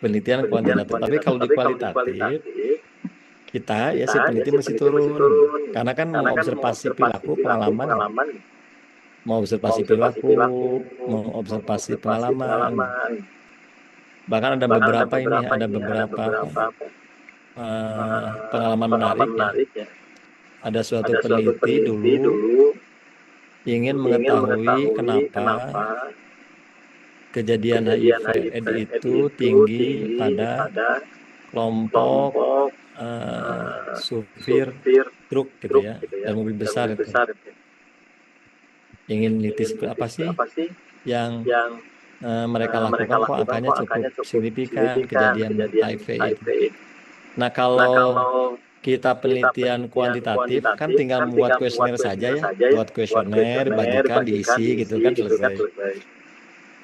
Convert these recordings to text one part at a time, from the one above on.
penelitian kuantitatif. Tapi kalau di kualitatif, kita ya si peneliti mesti turun. Karena kan mau observasi perilaku, pengalaman, mau observasi perilaku, mau observasi pengalaman. Bahkan ada beberapa pengalaman menarik ya. Ada suatu peneliti dulu ingin mengetahui kenapa kejadian HIV/AIDS itu tinggi pada kelompok supir truk gitu ya, dan mobil besar itu. Ingin neliti apa sih yang mereka lakukan, kok angkanya cukup signifikan kejadian HIV itu. Nah, kalau kita penelitian kuantitatif kan tinggal membuat kuesioner saja ya, buat kuesioner, bagikan, diisi gitu kan, selesai.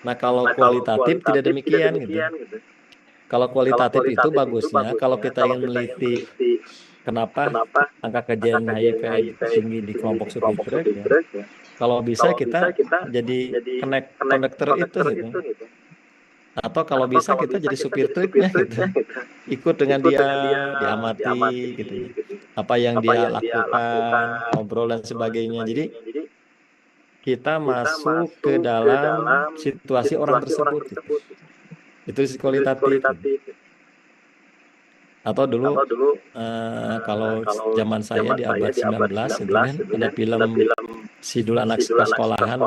Nah, kalau kualitatif tidak demikian gitu. Kalau kualitatif itu bagusnya kalau kita ingin meneliti kenapa angka kejadian HIV tinggi di kelompok supir truk ya. Kalau bisa kita jadi konduktor itu gitu. Atau kalau bisa kita jadi supir truknya gitu. Ikut dengan dia, diamati gitu ya. Apa yang dia lakukan, ngobrol dan sebagainya. Jadi kita masuk ke dalam situasi orang tersebut gitu. Itu kualitatif gitu. Atau dulu kalau zaman saya di abad 19 itu kan ada film Sidul Anak Sekolahan.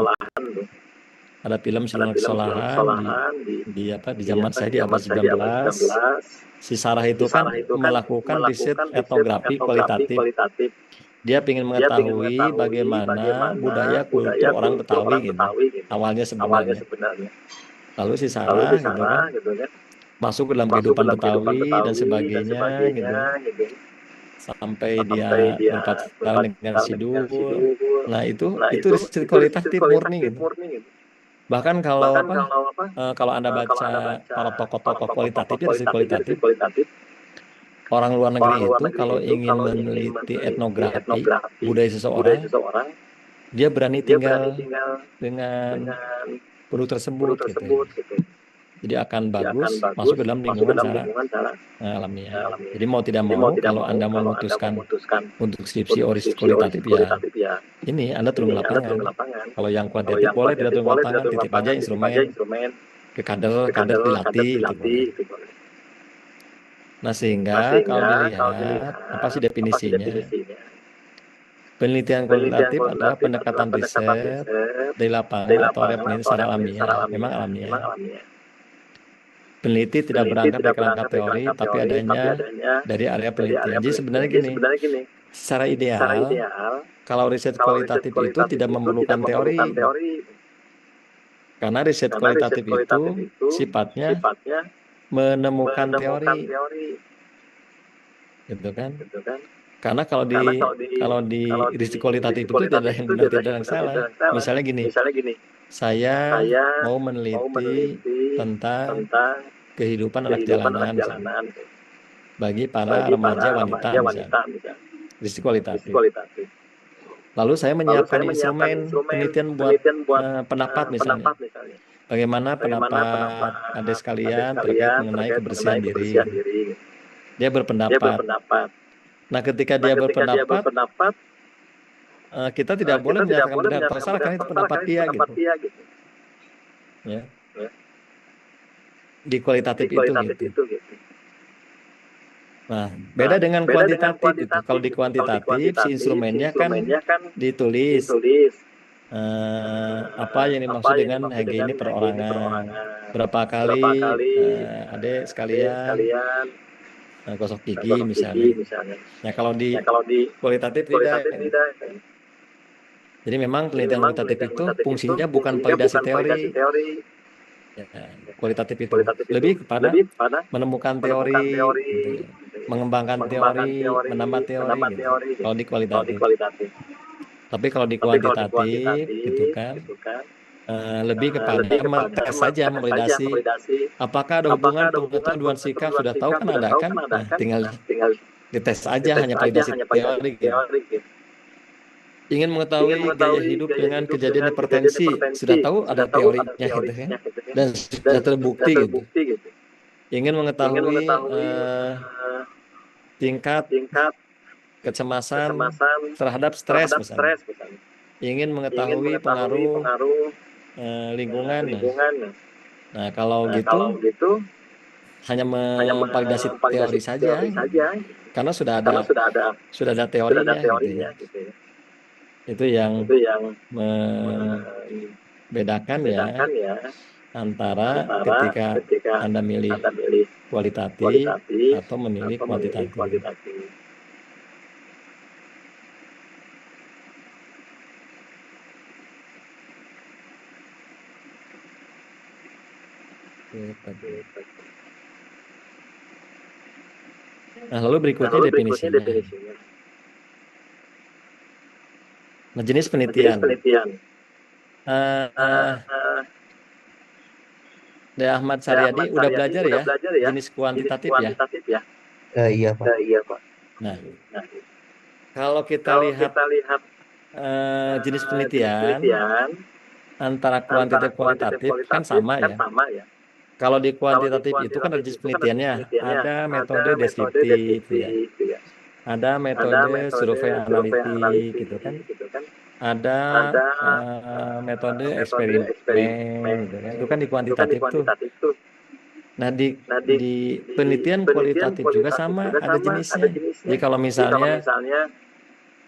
Ada film Sidul Anak Sekolahan di zaman saya di abad 19. Si Sarah itu kan melakukan riset etnografi kualitatif. Dia ingin mengetahui bagaimana budaya kultur orang Betawi gitu. Awalnya sebenarnya. Lalu si Sarah gitu kan masuk ke dalam kehidupan Betawi dan sebagainya gitu. Sampai dia berpacaran dengan Sidul. Nah, itu riset kualitatif murni gitu. Bahkan kalau Anda baca para tokoh-tokoh kualitatif, riset kualitatif, orang luar negeri itu kalau ingin meneliti etnografi budaya seseorang, dia berani tinggal dengan penduduk tersebut gitu ya. Jadi akan bagus masuk ke dalam lingkungan secara alamiah. Jadi mau tidak mau kalau Anda memutuskan untuk skripsi riset kualitatif ya ini Anda turun ke lapangan. Kalau yang kuantitatif boleh tidak turun ke lapangan, titip aja instrumen ke kader dilatih gitu boleh. Nah, sehingga kalau dilihat apa sih definisinya? Penelitian kualitatif adalah pendekatan riset dari lapangan atau area penelitian secara alamiah, memang alamiah. Peneliti tidak berangkat dari kerangka teori, tapi adanya dari area penelitian. Jadi sebenarnya gini, secara ideal, kalau riset kualitatif itu tidak memerlukan teori. Karena riset kualitatif itu sifatnya menemukan teori. Gitu kan? Karena kalau di riset kualitatif itu tidak ada yang benar, tidak ada yang salah. Misalnya gini, saya mau meneliti tentang kehidupan anak jalanan misalnya, bagi para remaja wanita misalnya, riset kualitatif. Lalu saya menyiapkan instrumen penelitian buat pendapat misalnya. Bagaimana pendapat adik sekalian terkait mengenai kebersihan diri. Dia berpendapat. Nah, ketika dia berpendapat, kita tidak boleh menyatakan benar atau salah karena itu pendapat dia gitu. Ya. Di kualitatif itu gitu. Nah, beda dengan kuantitatif gitu. Kalau di kuantitatif si instrumennya kan ditulis apa yang dimaksud dengan HG ini perorangan, berapa kali adik sekalian gosok gigi misalnya. Nah, kalau di kualitatif tidak. Jadi memang penelitian kualitatif itu fungsinya bukan validasi teori. Ya, kualitatif itu lebih kepada menemukan teori, gitu ya. Mengembangkan teori, menambah teori gitu. Kalau di kualitatif. Tapi kalau di kuantitatif gitu kan lebih kepada tes saja, memvalidasi apakah ada hubungan pengetahuan sikap, sudah tahu kan ada kan, nah tinggal dites aja, hanya validasi teori gitu. Ingin mengetahui gaya hidup dengan kejadian hipertensi, sudah tahu ada teorinya gitu kan, dan sudah terbukti gitu. ingin mengetahui eh, tingkat tingkat kecemasan kecemasan terhadap stres terhadap misalnya, stres misalnya, ingin ingin mengetahui mengetahui pengaruh pengaruh lingkungan. lingkungan. Nah, kalau Nah, gitu kalau gitu hanya hanya memvalidasi memvalidasi teori saja, teori gitu. saja, Karena karena sudah ada sudah ada teorinya, gitu ya. teorinya gitu ya. Itu yang Itu yang membedakan ya membedakan ya antara antara ketika ketika Anda milih Anda milih kualitatif kualitatif atau memilih atau memilih kuantitatif. kuantitatif. Nah, lalu berikutnya definisinya. Nah, jenis Jenis penelitian. penelitian. Ahmad Saryadi udah belajar ya jenis kuantitatif ya. Ya. Iya, Pak. Iya, Pak. Nah, Nah, kalau kita kalau lihat kita lihat jenis jenis penelitian penelitian antara antara kuantitatif kualitatif kan sama kan ya. sama ya. Kalau di Kalau di kuantitatif itu kan ada kuantitatif jenis itu kan ada jenis penelitiannya, penelitiannya, ada ada metode metode deskriptif ya, deskriptif ya, ada ada metode metode survei survei analitik analitik gitu kan, gitu kan, ada ada metode metode eksperimen eksperimen gitu kan. Itu kan di itu kan di kuantitatif tuh. kuantitatif tuh. Nah, di Nah, di penelitian penelitian kualitatif juga kualitatif sama, juga ada sama, ada jenisnya. jenisnya. Jadi kalau Jadi kalau misalnya misalnya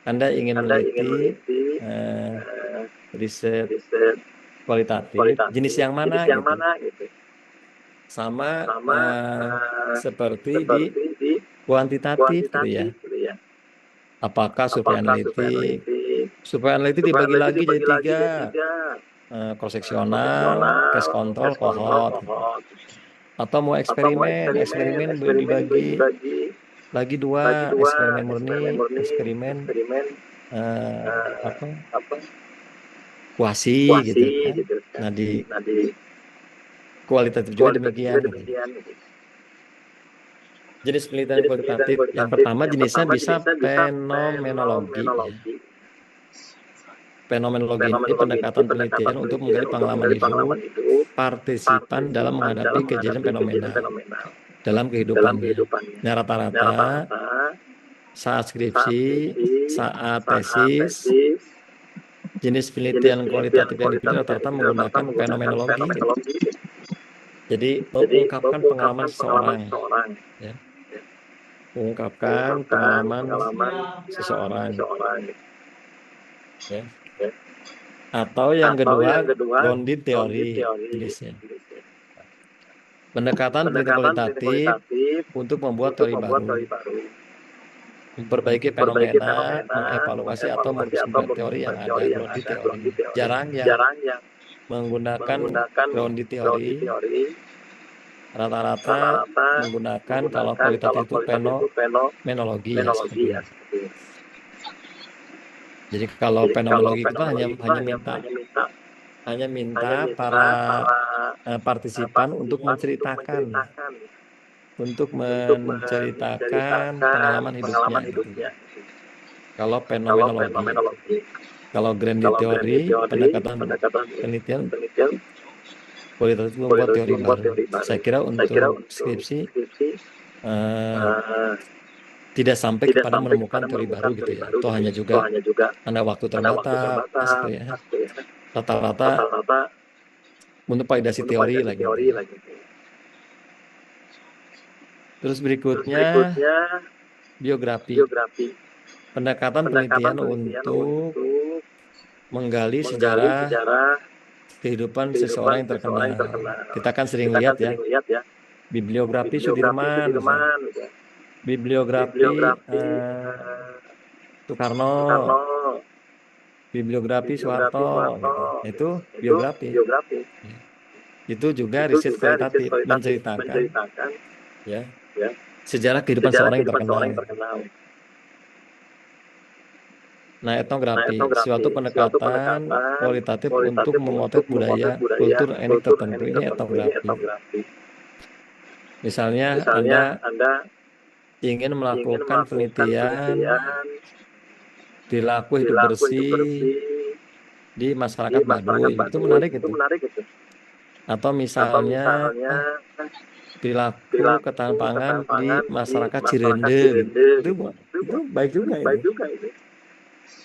Anda ingin Anda ingin meneliti meneliti riset riset kualitatif, jenis kualitatif, yang mana jenis yang gitu. mana gitu. Sama Sama seperti di seperti di kuantitatif gitu ya. kuantitatif gitu ya. Apakah survei Apakah survei analitik? analitik? Survei analitik Survei dibagi analitik lagi jadi dibagi lagi 3, jadi 3, cross-seksional, konvensional, case control, case control, cohort gitu. cohort. Atau mau Atau mau eksperimen, eksperimen dibagi dibagi lagi 2, lagi 2, eksperimen murni, eksperimen murni, eksperimen eksperimen apa apa kuasi gitu kuasi kan. gitu kan. Nah, di Nah, di kualitatif juga kualitatif demikian juga gitu. demikian gitu. Jenis penelitian Jenis penelitian kualitatif yang kualitatif pertama yang jenisnya pertama bisa jenisnya bisa fenomenologi ya. fenomenologi. Fenomenologi ini Fenomenologi ini pendekatan pendekatan penelitian untuk penelitian menggali untuk pengalaman menggali hidup pengalaman hidup partisipan dalam partisipan menghadapi dalam kejadian menghadapi kejadian fenomenal fenomenal dalam dalam kehidupannya. kehidupannya. Nah, Nah, rata-rata rata-rata saat saat skripsi, skripsi, saat saat tesis, tesis, jenis jenis penelitian penelitian kualitatif yang dipilih kualitatif yang rata-rata dipilih rata-rata menggunakan menggunakan fenomenologi. fenomenologi. Jadi Jadi mengungkapkan pengalaman mengungkapkan pengalaman seseorang, seseorang, ya. Mengungkapkan mengungkapkan pengalaman pengalaman seseorang, seseorang, ya. ya. Atau yang Atau kedua, yang kedua, grounded grounded theory theory. jenisnya. Pendekatan penelitian Pendekatan penelitian kualitatif kualitatif untuk membuat untuk teori membuat baru, teori baru, memperbaiki memperbaiki fenomena, fenomena, mengevaluasi atau mengevaluasi atau meresmikan teori yang merumuskan ada, teori yang grounded ada, theory. grounded theory. Jarang yang Jarang yang menggunakan menggunakan grounded grounded theory, theory. rata-rata Rata-rata menggunakan kalau menggunakan kualitatif kalau itu kualitatif itu fenomenologi ya seperti fenomenologi ya itu. seperti itu. Jadi kalau Jadi kalau fenomenologi kita fenomenologi kita hanya minta hanya para para partisipan untuk partisipan untuk menceritakan menceritakan pengalaman hidupnya pengalaman gitu. hidupnya. Kalau Kalau fenomenologi, fenomenologi, kalau grounded kalau theory, grounded theory, pendekatan pendekatan penelitian penelitian kualitatif membuat kualitatif teori membuat baru. teori baru. Saya kira Saya kira untuk untuk skripsi skripsi tidak sampai tidak kepada sampai menemukan kepada teori baru menemukan gitu teori ya. baru Toh gitu hanya ya. juga Itu hanya juga ada waktu ada waktu terbatas terbatas gitu ya. gitu ya. Rata-rata Rata-rata untuk validasi untuk teori validasi lagi gitu teori ya. lagi. Terus Terus berikutnya berikutnya biografi. biografi. Pendekatan Pendekatan penelitian penelitian untuk untuk menggali menggali sejarah sejarah kehidupan kehidupan seseorang yang seseorang yang terkenal. terkenal. Kita kan sering Kita kan lihat ya, sering lihat ya, bibliografi bibliografi Sudirman misalnya, Sudirman, misalnya. bibliografi Bibliografi Soekarno, Soekarno, bibliografi bibliografi Soeharto Soeharto, gitu. Itu itu biografi. biografi. Ya. Itu juga Itu riset juga riset kualitatif kualitatif menceritakan menceritakan ya ya sejarah kehidupan sejarah seorang yang kehidupan terkenal. seorang yang terkenal. Nah, Nah, etnografi, etnografi, suatu suatu pendekatan pendekatan kualitatif untuk kualitatif memotret untuk budaya, memotret budaya, kultur etnik kultur tertentu. etnik Ini tertentu. Ini etnografi. etnografi. Misalnya Misalnya Anda Anda ingin ingin melakukan melakukan penelitian penelitian perilaku hidup perilaku hidup bersih bersih di di masyarakat masyarakat Baduy. Itu Baduy, menarik itu itu. menarik itu. Atau Atau misalnya misalnya perilaku ketahanan pangan di masyarakat Cirende gitu. Itu baik juga itu.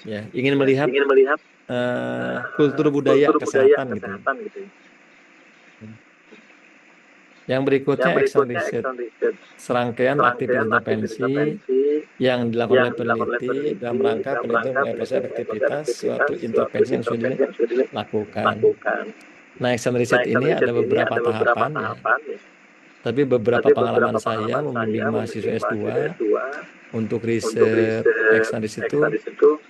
Ya, ingin melihat kultur budaya kesehatan gitu. Yang berikutnya action research, serangkaian aktivitas intervensi yang dilakukan oleh peneliti dalam rangka penelitian mengenai proses efektivitas suatu intervensi yang sudah dilakukan. Nah, action research ini ada beberapa tahapan ya. Tapi beberapa pengalaman saya membimbing mahasiswa S2 untuk riset action research itu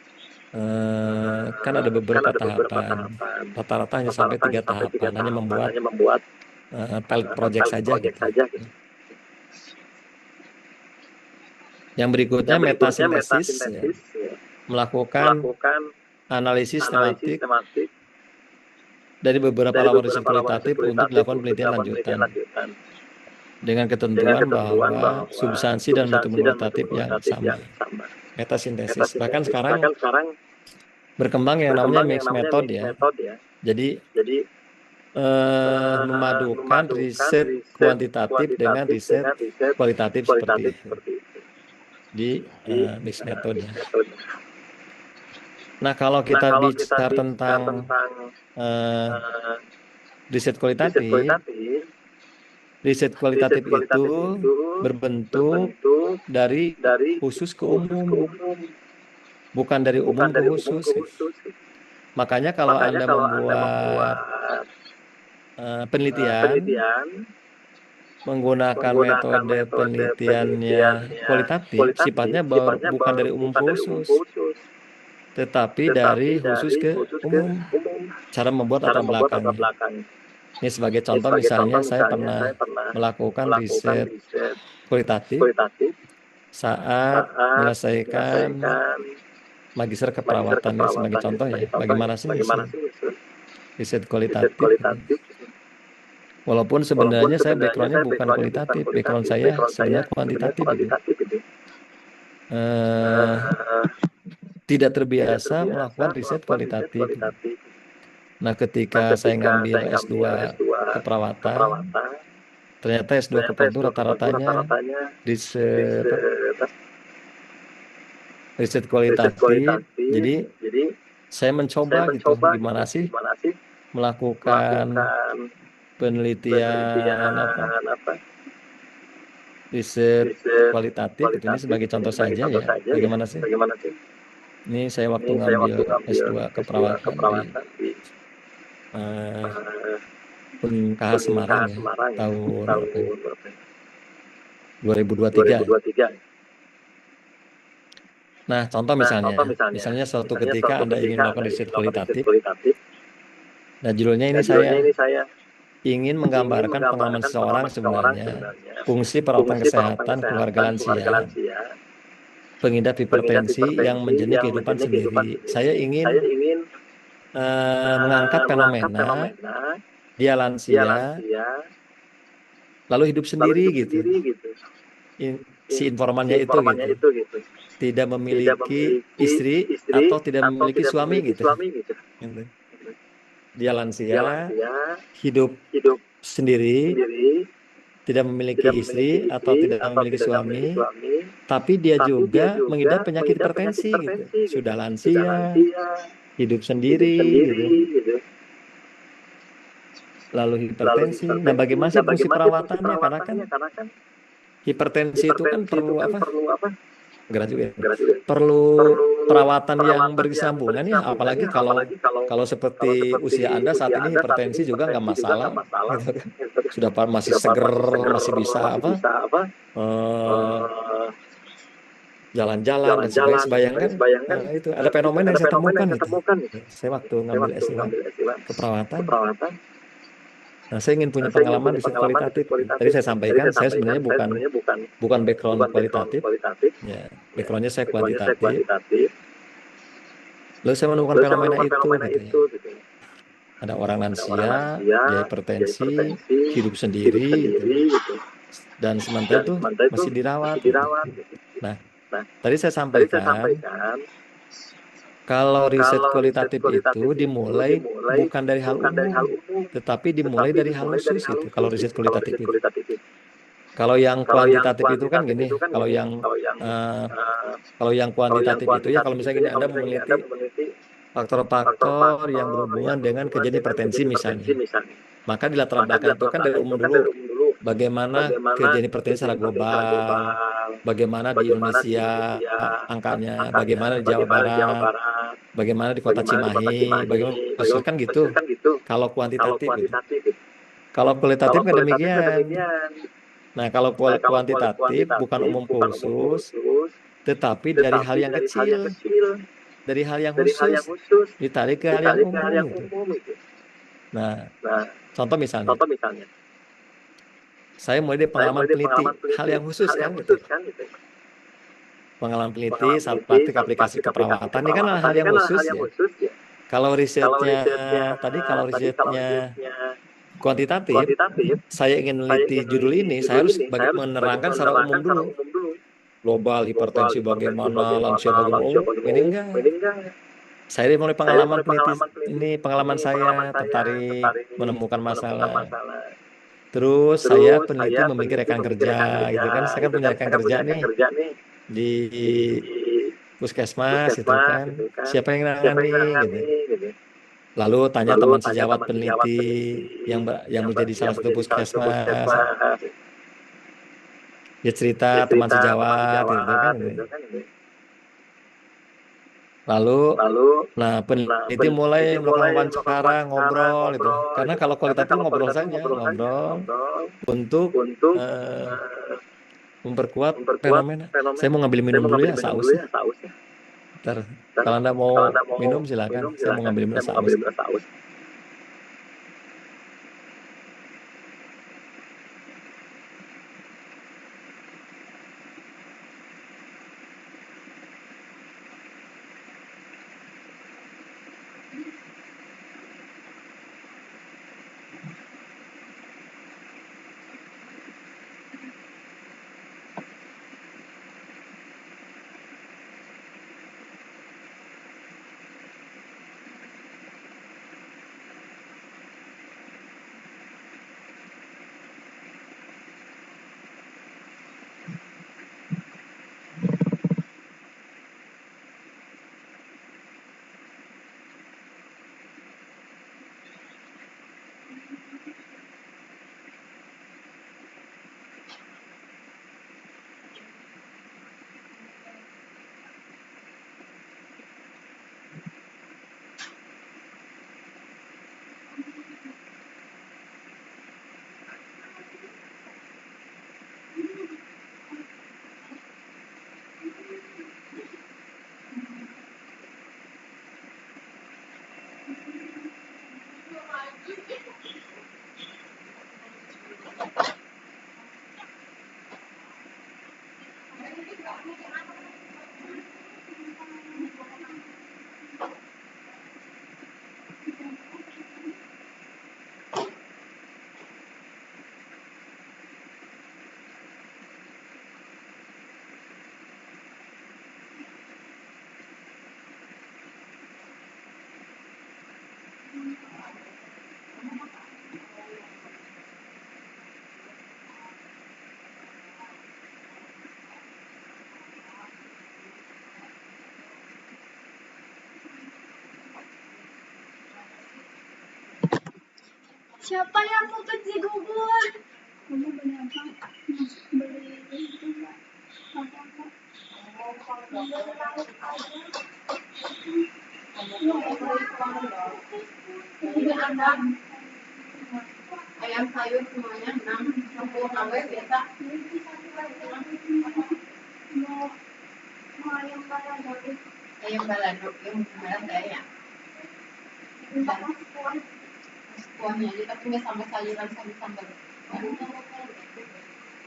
kan ada beberapa tahapan. Rata-rata hanya sampai 3 tahapan, hanya membuat pilot project saja gitu. Yang berikutnya metasintesis, ya. Melakukan analisis tematik dari beberapa laporan riset kualitatif untuk dilakukan penelitian lanjutan dengan ketentuan bahwa substansi dan mutu kualitatif yang sama. Metasintesis. Bahkan sekarang berkembang yang namanya mixed method ya. Jadi memadukan riset kuantitatif dengan riset kualitatif seperti itu di mixed method ya. Nah, kalau kita bicara tentang riset kualitatif itu berbentuk dari khusus ke umum, bukan dari umum ke khusus. Makanya kalau Anda membuat penelitian menggunakan metode penelitiannya kualitatif, sifatnya bukan dari umum ke khusus, tetapi dari khusus ke umum. Cara membuat latar belakangnya. Ini sebagai contoh, misalnya saya pernah melakukan riset kualitatif saat menyelesaikan magister keperawatan. Ini sebagai contoh ya, bagaimana sih riset kualitatif. Walaupun sebenarnya saya backgroundnya bukan kualitatif, background saya sebenarnya kuantitatif gitu. Tidak terbiasa melakukan riset kualitatif. Nah, ketika saya ngambil S2 keperawatan, ternyata S2 keperawatan rata-ratanya riset kualitatif. Jadi saya mencoba gitu, gimana sih melakukan penelitian riset kualitatif gitu. Ini sebagai contoh saja ya, bagaimana sih. Ini saya waktu ngambil S2 keperawatan di UNKH Semarang ya, tahun 2023. Nah, contoh misalnya suatu ketika Anda ingin melakukan riset kualitatif. Nah, judulnya ini saya ingin menggambarkan pengalaman seseorang sebenarnya, fungsi perawatan kesehatan keluarga lansia, pengidap hipertensi yang menjalani kehidupan sendiri. Saya ingin mengangkat fenomena dia lansia lalu hidup sendiri gitu. Si informannya itu gitu. Tidak memiliki istri atau tidak memiliki suami gitu. Dia lansia, hidup sendiri, tidak memiliki istri atau tidak memiliki suami, tapi dia juga mengidap penyakit hipertensi gitu. Sudah lansia, hidup sendiri gitu. Lalu hipertensi. Nah, bagaimana sih fungsi perawatannya? Karena kan hipertensi itu kan perlu apa? Perlu perawatan yang berkesinambungan ya, apalagi kalau seperti usia Anda saat ini hipertensi juga nggak masalah, gitu kan. Sudah masih seger, masih bisa jalan-jalan dan sebagainya. Bayangkan itu ada fenomena yang saya temukan gitu. Saya waktu ngambil S2 keperawatan. Nah, saya ingin punya pengalaman riset kualitatif. Tadi saya sampaikan, saya sebenarnya bukan background kualitatif. Ya, backgroundnya saya kuantitatif. Lalu saya menemukan fenomena itu gitu ya. Ada orang lansia, dia hipertensi, hidup sendiri gitu. Dan sementara itu masih dirawat gitu. Nah, tadi saya sampaikan kalau riset kualitatif itu dimulai bukan dari hal umum, tetapi dimulai dari hal khusus gitu. Kalau riset kualitatif itu. Kalau yang kuantitatif itu kan gini, kalau yang eh, kuantitatif itu ya kalau misalnya gini Anda meneliti faktor-faktor yang berhubungan dengan kejadian hipertensi misalnya. Maka di latar belakang itu kan dari umum dulu bagaimana kejadian hipertensi secara global, bagaimana di Indonesia angkanya, bagaimana di Jawa Barat, bagaimana di kota Cimahi, bagaimana kan gitu. Kalau kuantitatif gitu. Kalau kualitatif kan demikian. Nah, kalau kuantitatif bukan umum khusus, tetapi dari hal yang kecil, dari hal yang khusus, ditarik ke hal yang umum gitu. Nah, contoh misalnya, saya mulai dari pengalaman peneliti, hal yang khusus kan gitu. Pengalaman peneliti saat praktik aplikasi keperawatan ini kan hal yang khusus ya. Kalau risetnya tadi, kalau risetnya kuantitatif, saya ingin meneliti judul ini, saya harus menerangkan secara umum dulu. Global, hipertensi bagaimana, lansia bagaimana, ini enggak. Saya mulai pengalaman peneliti ini, pengalaman saya tertarik menemukan masalah. Terus saya peneliti memiliki rekan kerja, gitu kan. Saya kan punya rekan kerja nih di puskesmas, gitu kan. Siapa yang nangani, gitu. Lalu tanya teman sejawat peneliti yang menjadi salah satu puskesmas. Dia cerita teman sejawat, gitu kan. Lalu, nah peneliti mulai melakukan wawancara, ngobrol, gitu. Karena kalau kualitatif ngobrol saja, ngobrol untuk eh, memperkuat fenomena. Saya mau ngambil minum dulu ya, saus ya. Ntar, kalau Anda mau minum silakan. Saya mau ngambil minum saus. Siapa yang mau ke Cibubur? Kamu beli apa? Beli itu enggak? Apa-apa? Beli lauk aja. Ayam sayur semuanya 6, 60 KW biasa. Mau ayam balado. Ayam balado yang merah saya. Enggak mas kuah. Kuahnya aja tapi nggak sama sayuran sama sambal.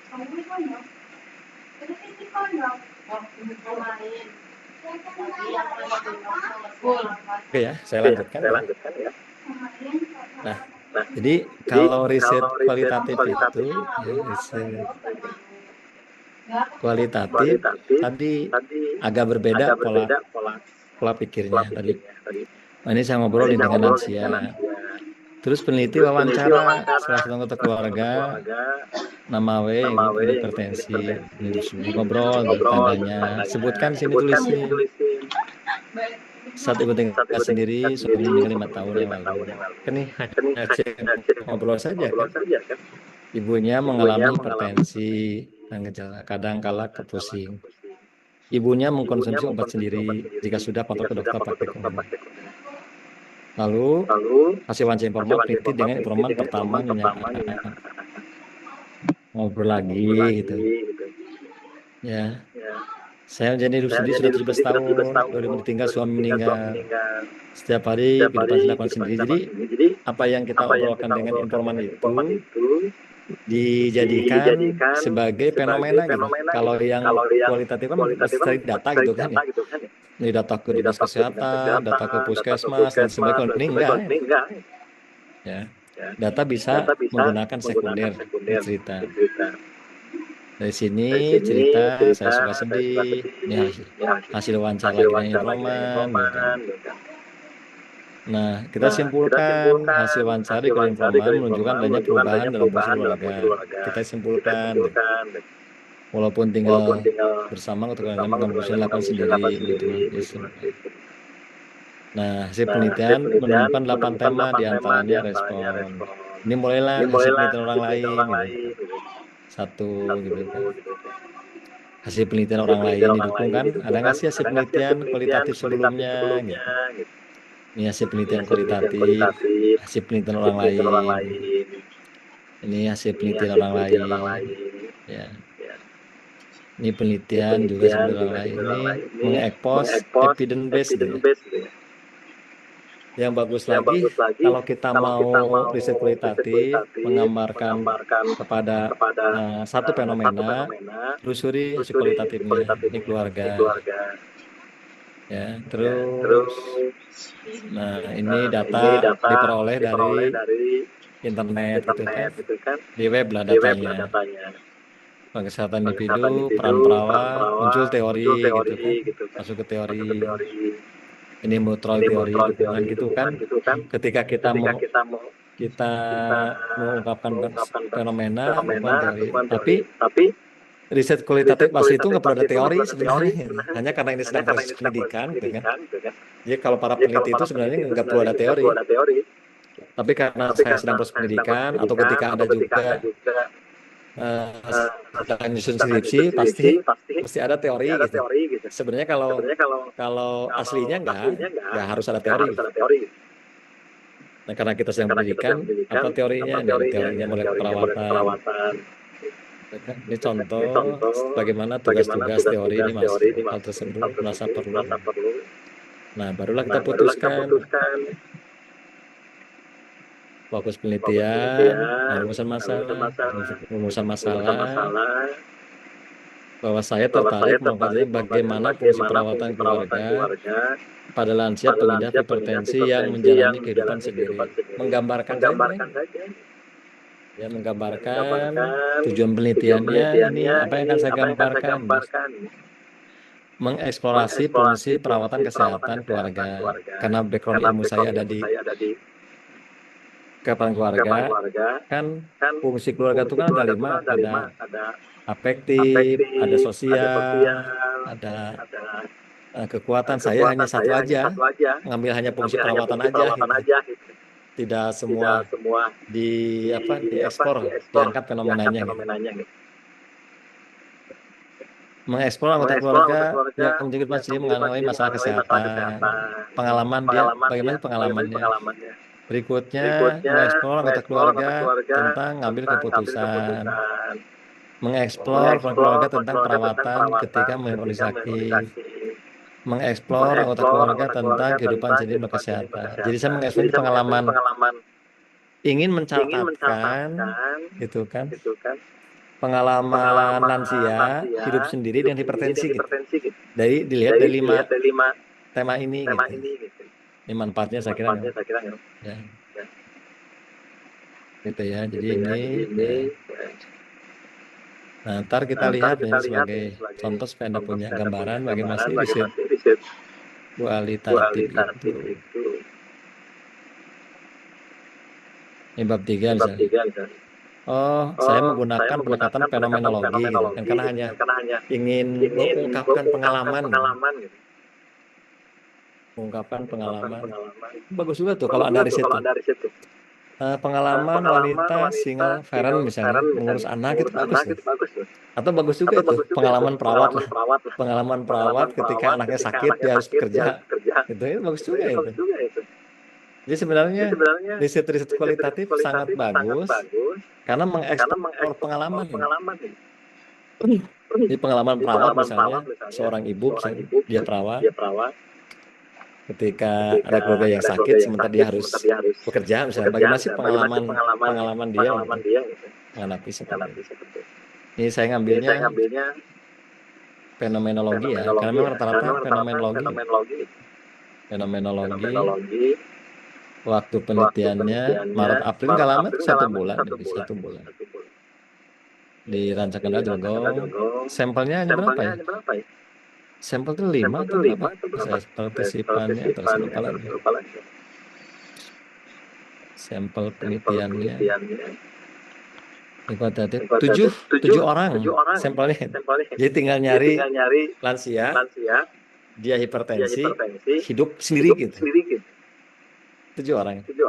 Kamu di mana? Itu di mana? Oh, ini lain. Full. Oke ya, saya lanjutkan ya. Nah, jadi kalau riset kualitatif itu, ya, riset kualitatif tadi agak berbeda pola pikirnya tadi. Nah, ini saya ngobrol dengan lansia. Terus peneliti wawancara salah satu anggota keluarga, nama W yang hipertensi, ini ngobrol di tetangganya, sebutkan sini tulisin. Saat ibu tinggal sendiri, suaminya meninggal 5 tahun yang lalu. Kan nih ngobrol saja kan. Ibunya mengalami hipertensi dan gejala kadang kala pusing. Ibunya mengkonsumsi obat sendiri jika sudah kontak ke dokter praktek umum. Lalu hasil wawancara informal peneliti dengan informan pertama Nyonya ngobrol lagi gitu. Ya. Saya menjadi hidup sendiri sudah 17 tahun, 2000 ditinggal suami meninggal. Setiap hari kehidupan saya lakukan sendiri. Jadi apa yang kita obrolkan dengan informan itu dijadikan sebagai fenomena gitu. Kalau yang kualitatif kan masih cari data gitu kan ya. Ini data ke dinas kesehatan, data ke puskesmas dan sebagainya. Kalau ini enggak. Ya. Data bisa menggunakan sekunder cerita. Dari sini cerita saya suka sedih. Ini hasil wawancara dengan informan. Gitu. Nah, kita simpulkan hasil wawancara dengan informan menunjukkan adanya perubahan dalam fungsi keluarga. Kita simpulkan. Walaupun tinggal bersama untuk mengambil lakukan sendiri. Gitu. Nah, hasil penelitian menemukan 8 tema diantaranya respon. Ini mulailah hasil penelitian orang lain. Gitu. Satu gitu kan. Hasil penelitian orang lain didukung kan? Ada nggak sih hasil penelitian kualitatif sebelumnya? Gitu. Ini hasil penelitian kualitatif, hasil penelitian orang lain. Ini hasil penelitian orang lain. Ya. Ini penelitian juga sebenarnya orang lain. Ini mengekspos evidence based. Gitu ya. Yang bagus lagi, kalau kita mau riset kualitatif, menggambarkan kepada satu fenomena, telusuri hasil kualitatifnya. Ini keluarga. Ya, terus, nah ini data diperoleh dari internet gitu kan, di web lah datanya. Kesehatan individu, peran perawat, muncul teori gitu kan, masuk ke teori. Ini mutual teori dukungan gitu kan. Ketika kita mengungkapkan fenomena bukan teori, tapi riset kualitatif pasti itu nggak perlu ada teori sebenarnya. Hanya karena ini sedang proses pendidikan gitu kan. Jadi kalau para peneliti itu sebenarnya nggak perlu ada teori. Tapi karena saya sedang proses pendidikan atau ketika ada juga sedang nyusun skripsi pasti ada teori gitu. Sebenarnya kalau aslinya nggak harus ada teori. Nah karena kita sedang pendidikan, apa teorinya? Teorinya mulai perawatan. Ini contoh bagaimana tugas-tugas teori ini masuk hal tersebut merasa perlu. Nah barulah kita putuskan. Fokus penelitian, rumusan masalah, bahwa saya tertarik mempelajari bagaimana fungsi perawatan keluarga pada lansia pengidap hipertensi yang menjalani kehidupan sendiri. Menggambarkan saja. Ya, menggambarkan tujuan penelitiannya ini apa yang akan saya gambarkan. Mengeksplorasi fungsi perawatan kesehatan keluarga. Karena background ilmu saya ada di kesehatan keluarga, kan fungsi keluarga itu kan ada 5, ada afektif, ada sosial, ada kekuatan. Saya hanya satu aja, ngambil hanya fungsi perawatan aja, gitu. Tidak semua diekspor, diangkat fenomenanya. Gitu. Mengeksplor anggota keluarga yang menjadi pasien mengalami masalah kesehatan, pengalaman dia, bagaimana pengalamannya. Berikutnya, mengeksplor anggota keluarga tentang ngambil keputusan. Mengeksplor keluarga tentang perawatan ketika mengalami sakit. Mengeksplor anggota keluarga tentang kehidupan sendiri berkesehatan. Jadi saya mengeksplor pengalaman. Ingin mencatatkan, gitu kan, pengalaman lansia hidup sendiri dengan hipertensi. Gitu. Dilihat dari 5 tema ini. Gitu. Ini manfaatnya saya kira. Ya. Gitu ya. Jadi ini. Nah, ntar kita lihat ya sebagai contoh supaya Anda punya gambaran bagaimana sih riset kualitatif itu. Ini bab 3 misalnya. Oh, saya menggunakan pendekatan fenomenologi gitu kan, karena hanya ingin mengungkapkan pengalaman gitu. Mengungkapkan pengalaman. Bagus juga tuh kalau Anda riset tuh. Pengalaman wanita single parent misalnya mengurus anak itu bagus tuh. Atau bagus juga itu pengalaman perawat lah. Pengalaman perawat ketika anaknya sakit dia harus bekerja. Itu bagus juga itu. Jadi sebenarnya riset-riset kualitatif sangat bagus karena mengeksplor pengalaman. Jadi pengalaman perawat misalnya seorang ibu misalnya, dia perawat ketika ada keluarga yang sakit sementara dia harus bekerja misalnya, bagaimana sih pengalaman dia gitu, menghadapi seperti itu. Ini saya ngambilnya fenomenologi ya, karena memang rata-rata fenomenologi waktu penelitiannya Maret April nggak lama tuh 1 bulan, lebih 1 bulan. Dirancangkan aja dong. Sampelnya hanya berapa ya? Sampel itu 5 atau berapa? Saya partisipannya terus lupa lagi. Sampel penelitiannya kuantitatif 7 orang sampelnya. Jadi tinggal nyari lansia, dia hipertensi, hidup sendiri gitu. 7 orang. 7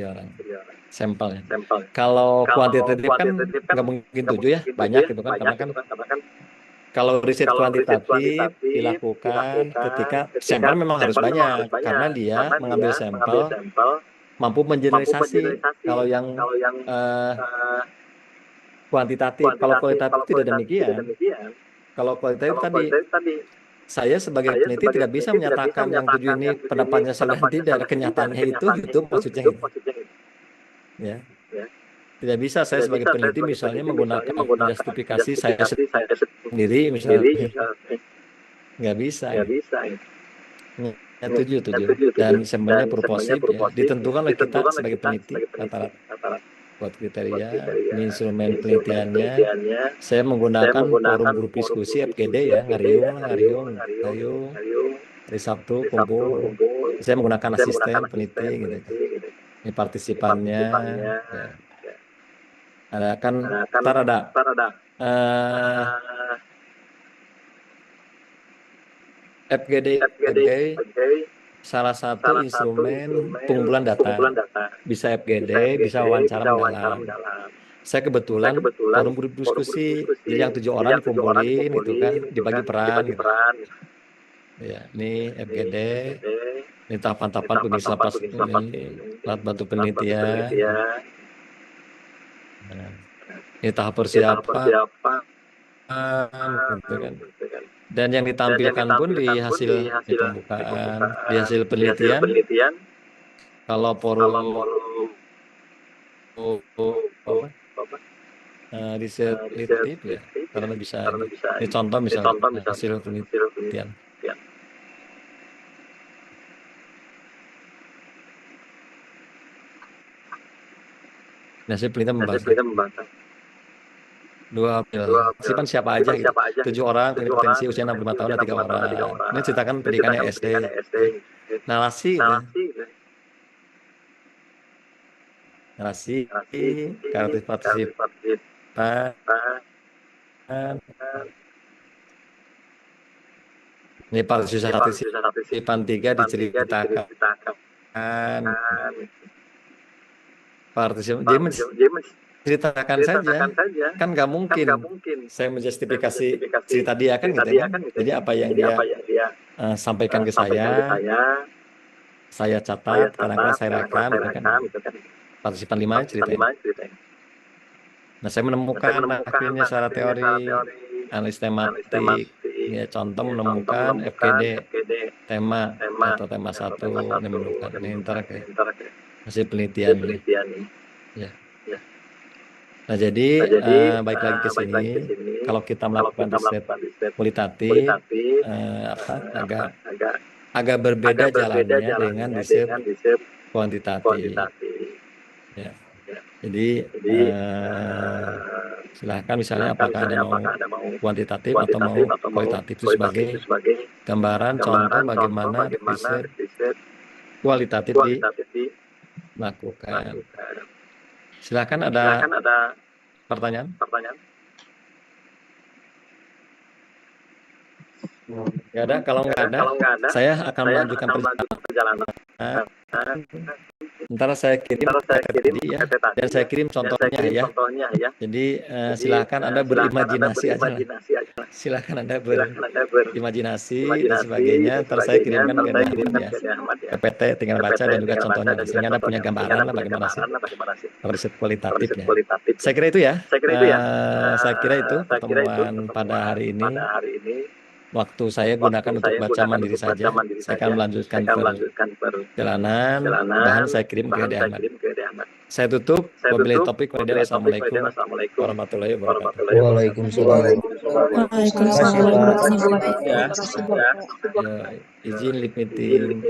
orang sampelnya. Kalau kuantitatif kan nggak mungkin 7 ya, banyak gitu kan, karena kan kalau riset kuantitatif dilakukan ketika sampel memang harus banyak, karena dia mengambil sampel mampu mengeneralisasi. Kalau yang kuantitatif, kalau kualitatif tidak demikian. Kalau kualitatif tadi, saya sebagai peneliti tidak bisa menyatakan yang 7 ini pendapatnya salah dan tidak. Kenyataannya itu gitu maksudnya gitu. Ya. Tidak bisa saya sebagai peneliti misalnya menggunakan justifikasi saya sendiri misalnya. Nggak bisa. Ya, 7. Dan sebenarnya proposif ya, ditentukan oleh kita sebagai peneliti rata-rata buat kriteria. Ini instrumen penelitiannya. Saya menggunakan forum grup diskusi FGD ya, ngariung hari Sabtu kumpul. Saya menggunakan asisten peneliti gitu. Ini partisipannya. Ya. Ada kan ntar ada FGD salah satu instrumen pengumpulan data. Bisa FGD, bisa wawancara mendalam. Saya kebetulan forum grup diskusi, jadi yang 7 orang dikumpulin gitu kan, dibagi peran gitu. Ya, ini FGD, ini tahapan-tahapan pemirsa pas ini alat bantu penelitian. Nah, ini tahap persiapan gitu kan. Dan yang ditampilkan pun di hasil di pembukaan, di hasil penelitian. Kalau forum riset ya, karena bisa ini contoh misalnya hasil penelitian. Nah, hasil penelitian membahas 2 partisipan siapa aja gitu. 7 orang, potensi usia 65 tahun dan 3 orang. Ini ceritakan pendidikannya SD. Narasi gitu. Narasi, karakteristik partisipan. Ini partisipan 3 diceritakan. Partisipan ceritakan saja, kan nggak mungkin saya menjustifikasi cerita dia kan gitu kan. Jadi apa yang dia sampaikan ke saya catat, kadang-kadang saya rekam gitu kan. Partisipan 5 ceritain. Nah, saya menemukan akhirnya secara teori analis tematik, ya contoh menemukan FGD tema atau tema 1 ini menemukan ini ntar kayak hasil penelitian ini. Ya. Nah, jadi baik lagi ke sini, kalau kita melakukan riset kualitatif agak berbeda jalannya dengan riset kuantitatif. Ya. Jadi silahkan misalnya apakah Anda mau kuantitatif atau mau kualitatif itu sebagai gambaran contoh bagaimana riset kualitatif melakukan. Silakan ada pertanyaan? Nggak ada. Kalau nggak ada, saya akan melanjutkan perjalanan. Ntar saya kirim tadi ya, dan saya kirim contohnya ya. Jadi silakan Anda berimajinasi aja lah. Silakan Anda berimajinasi dan sebagainya. Ntar saya kirimkan ke Ahmad ya. PPT tinggal baca dan juga contohnya. Sehingga Anda punya gambaran lah bagaimana sih riset kualitatifnya. Saya kira itu ya. Saya kira itu pertemuan pada hari ini. Waktu saya gunakan untuk baca mandiri saja. Saya akan melanjutkan perjalanan. Bahan saya kirim ke Ahmad. Saya tutup. Wabillahi taufiq wal hidayah. Assalamualaikum warahmatullahi wabarakatuh. Waalaikumsalam. Waalaikumsalam warahmatullahi wabarakatuh. Ya, izin lip meeting.